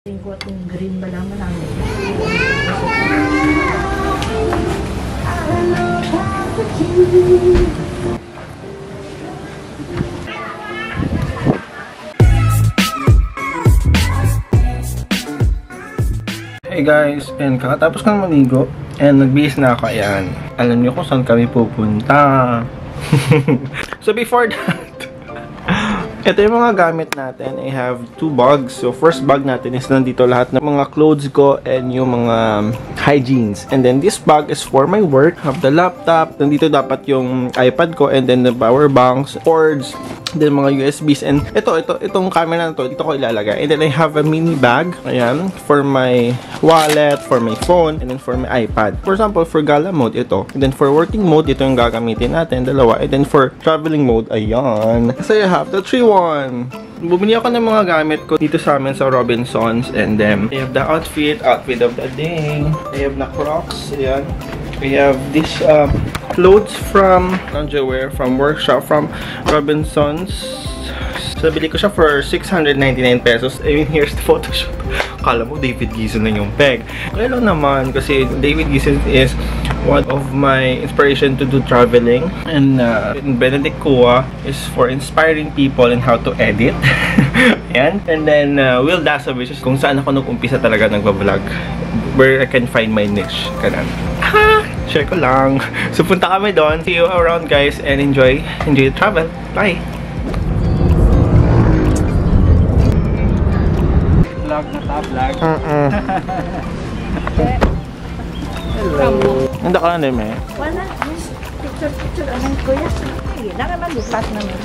Ko itong green ba naman namin. Hey guys, and kakatapos kang maligo and nagbihis na ako. Ayan, alam niyo kung saan kami pupunta. So before that, ito yung mga gamit natin. I have 2 bags. So first bag natin is nandito lahat ng mga clothes ko and yung mga hygienes. And then this bag is for my work. I have the laptop. Nandito dapat yung iPad ko and then the power banks, cords, then mga USBs. And itong camera na to, dito ko ilalagay. And then I have a mini bag. Ayan, for my wallet, for my phone, and then for my iPad. For example, for gala mode, ito. And then for working mode, ito yung gagamitin natin, dalawa. And then for traveling mode, ayan. So I have the 3-1. Bumili ako ng mga gamit ko dito sa amin sa Robinsons. And then, I have the outfit of the day. I have na Crocs. Ayan. We have this clothes from underwear from workshop from Robinsons. So, bili ko siya for 699 pesos. I mean, here's the photo shoot. Kala mo, David Giesen lang yung peg. Kaya lang naman, kasi David Giesen is one of my inspiration to do traveling. And Benedict Kua is for inspiring people in how to edit. Ayan. And then, Will Dasovich is kung saan ako nag-umpisa talaga nagbablog. Where I can find my niche. Kanan. Ha! Share ko lang. So, punta kami doon. See you around, guys. And enjoy the travel. Bye! Vlog na ta, vlog. Hello. Nanda ka na naman eh. Wala. Picture anong kuya. Sige, naraman lupas namin.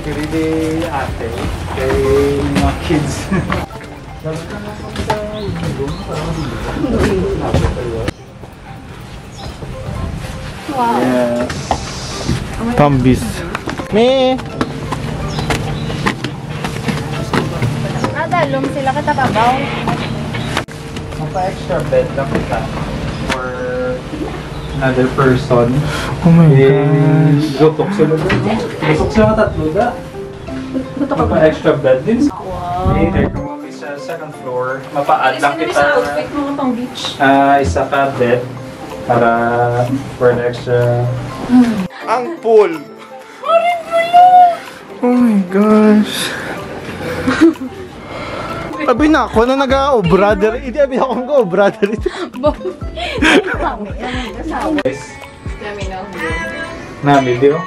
Really ate kay mga kids. Wow. Yes. Pambis. Me. Dalom sila katababaw. Mapa-extra bed lang kita for another person. Oh my gosh. Gutok sila doon. Gutok sila tatlo da. Mapa-extra bed din. Wow. Later, kung kami sa second floor, mapa-add lang kita pang beach. isa ka bed para for an extra. Ang pool. Oh my gosh. Abi na ako na nag-o-brother. Hindi abi ako nag-o-brother. Na video.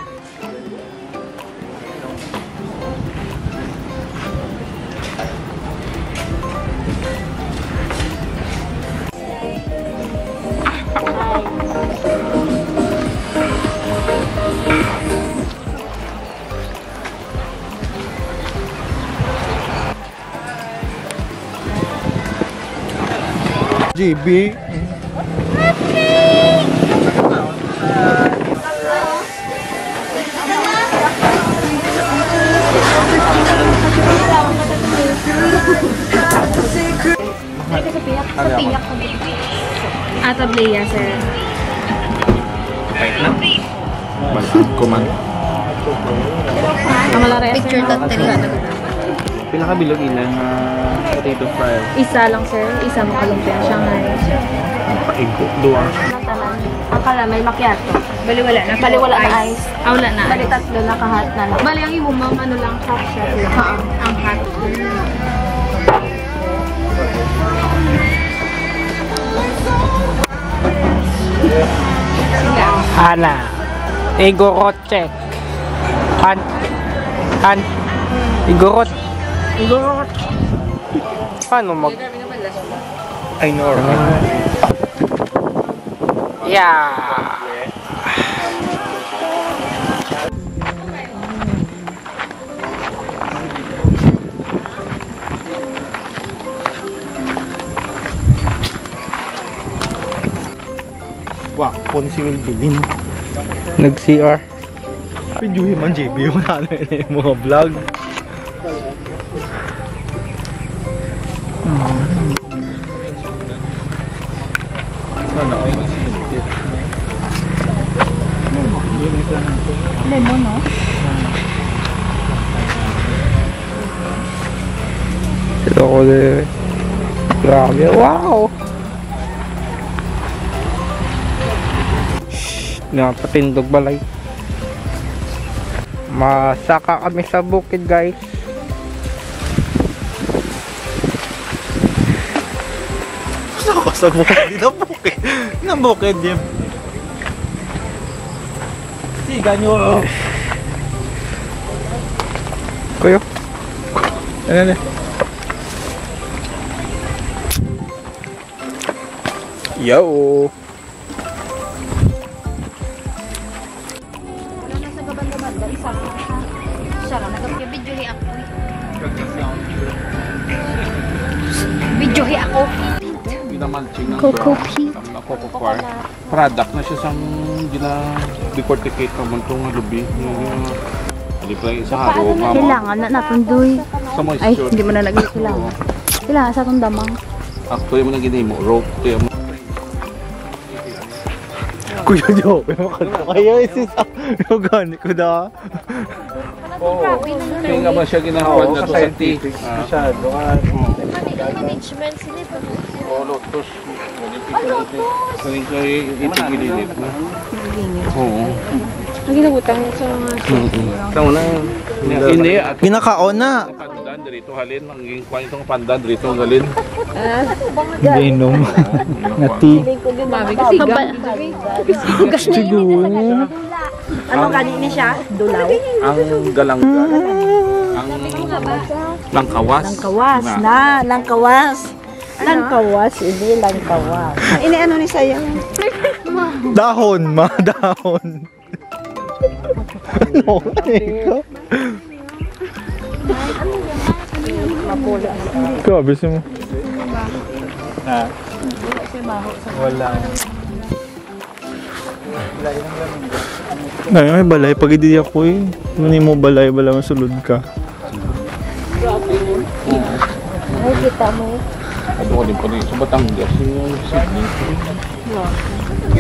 GB. Sa piyak ko. Tableya, sir. Wait lang. Balaan ko man. Picture that Pila ka bilog ilang potato fry? Isa lang, sir. Isa mo kalumpia. Shanghai. Paigo. Dua. Ang kalamay, macchiato. Baliwala na. Baliwala na ice. Wala na. Bali tatlo na kahat na lang. Bali ang ibo ma'am, ano lang, half shot lang. Ang hot. Ana, igorot check. Igorot. Paano mag... I know, right? Yeah. Wah, kung si Will Bilin. Nag-CR. Videohin man, JB, yung mga vlog. Sana ako. Lemon, no? Ito ko din. Grabe. Wow! Shhh! Napatindog balay. Masaka kami sa bukid, guys. Saka sa bukid. Di na bukid. Na bukid yun. Siga nyo. Kuya. Ano? Yo! Wala na sa gaban-gaban. Isa ka. Siya ka. Nag-videohi ako. Videohi ako. Minamanching ng Coco brown. Pea. Ang nakokopar. Product na siya sa gina-decorticate naman itong lubi. Hindi pa yung isa haro. Kailangan na natundoy. Sa moisture. Ay, hindi mo na lagi kailangan. Kailangan sa itong damang. Actually mo nang ginay mo. Rope. Kaya mo. Kuya Jo, kaya isisa. Yung gani ko na. Kaya nga ba siya ginawa na to sa tea? Masyado ka. Management sila ito. Oo, lotus. Kaling kayo itigililip na. Oo. Ang ginabutang sa mga Ito na yun. Hindi. At Ginakaon na. pandan dito halin. Ang kwan itong pandan dito halin. Ginom. Ngati. mami kasi Hugas na yun. Ano kanina siya? Dulaw? Ang galanggal. Ang langkawas. Langkawas na. Langkawas. Langkawas. Hindi langkawas. Ini ano ni saya? Dahon, ma. Dahon. Ano? Grabe siya mo. Ha? Wala. Ay, balay. Pag hindi ako eh. Ano mo balay, bala masulod ka. Ay, kita mo. Ano ko din po rin sa Batangas. Yung Sydney.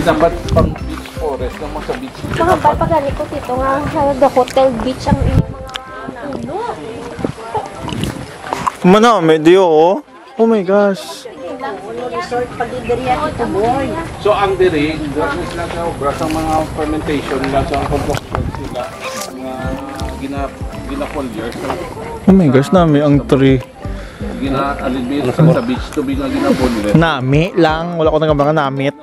Dapat pang beach forest naman sa beach. Mga papagani ko dito nga sa The Hotel Beach ang mga ulo. Mana, medyo oh. Oh my gosh. Resort pagdidiriyan ito boy. So ang diri, is lang sa obra sa mga fermentation lang sa concoction sila. Mga gina-foliar. Oh my gosh, nami ang tree. Gina-alibis sa beach to be nga gina-foliar. Nami lang. Wala ko nang kabang namit.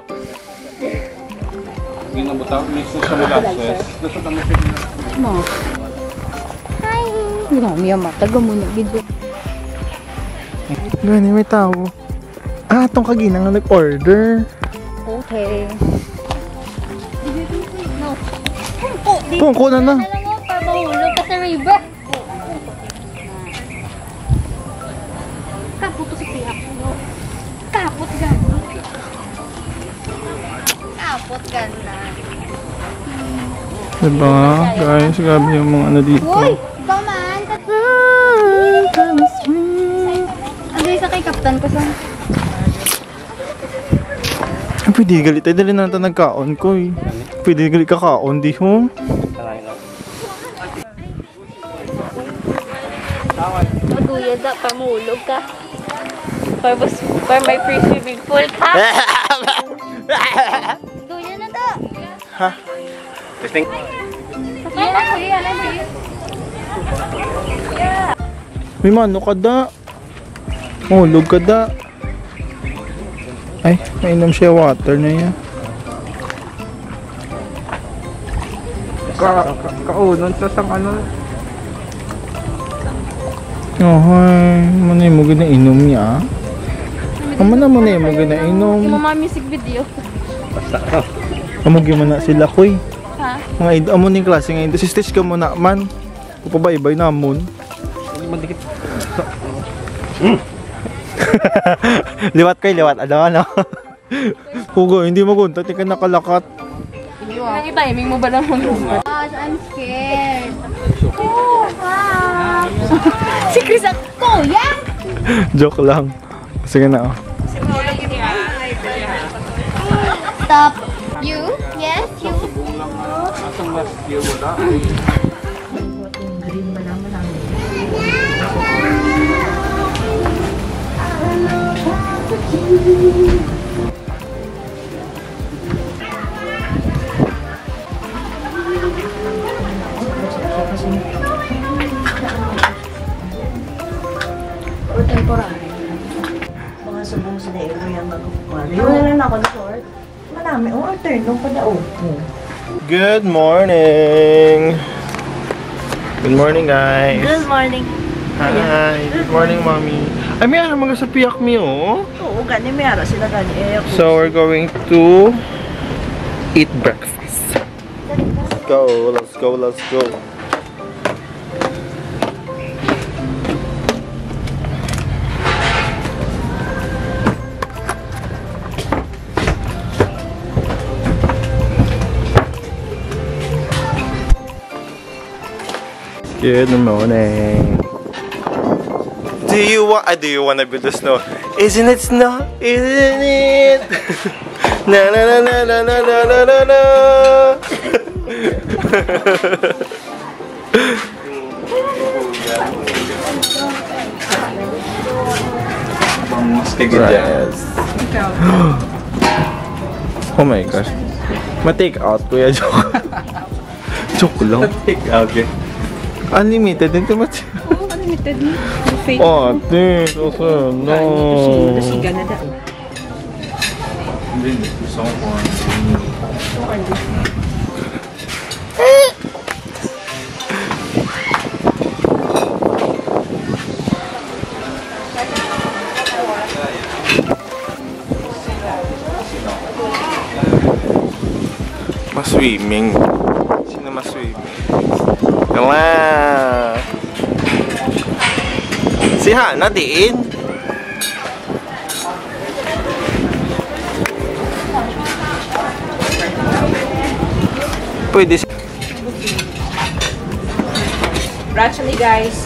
Ginabutang mix sa molasses. Gusto kami Mo. Hi. Grabe yung mataga mo na video. Gani, may tao. Ah, itong kagina nga nag-order. Okay. No. Pungko na na. Alam mo, para mahulog ka sa river. Kapot to si Pia. Kapot ganda. Kapot ganda. Diba? Guys, grabe yung mga ano dito. Uy! Come on! Ano yung sa kay Kaptan ko sa... Ay, pwede galit tayo. Dali na natin nagkaon ko eh. Pwede galit kakaon, di ho? Maguya da, pamulog ka. Para may free swimming pool ka. Duya na da. Ha? Yan na, kuya. Yan na, May mano ka da. Hulog ka da. Ay, mainom siya water na yan. Kaunon sa sang ano. Oh, hi. Manay mo ginainom niya. Amo na mo na mo ginainom. Yung mami sig video. Amo gimana sila koy. Ha? Mga amo ning klase nga ito. Sisters ka mo na man. Upabaybay namon. Liwat kay liwat. Ano? Hugo, hindi mo gunta. Hindi ka nakalakat. May timing mo ba lang mag-robot? I'm scared. Oh, si Chris at Kuya! Joke lang. Sige na. Oh. Stop. You? Yes, you. Year wala. Green ba naman ang or temporary. Mga sabong sa dailo yung magkukuha. Yung na ako na short. Marami. O, turn. Nung pa daw. Good morning! Good morning, guys! Good morning. Hi! Good morning, mommy! Ay, may ano mga sa piyak mi, oh! Oo, gani may ara sila gani. So, we're going to eat breakfast. Let's go! Let's go! Let's go! Good morning. Do you want to build the snow? Isn't it snow? Isn't it? Na na na na na na na na na na. Yes. Oh my gosh. Ma-take out kuya joke. Joke lang. Take out. Okay. Unlimited din ito Oo, unlimited mo. Fake. Oh, ate, kasi, no. Siga na daw. Hindi, gusto ko Mas-swimming. Sino mas-swimming? Wala. Si Hana din. Pwede si... Actually, guys.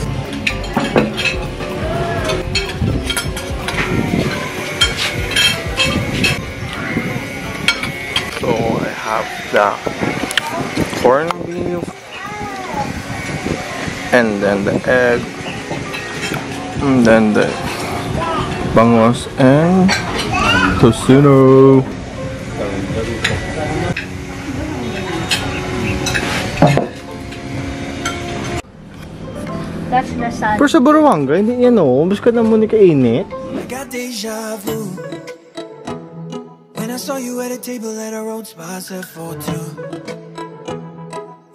So, I have the corned beef. And then the egg. And then the bangos and tocino. That's the sun. Pero sa Buruanga, hindi yan o. Mas ka na muna kainit. Got deja vu when I saw you at a table at our old spot set for two.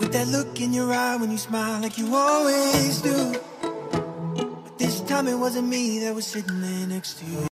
With that look in your eye when you smile like you always do. But this time it wasn't me that was sitting there next to you.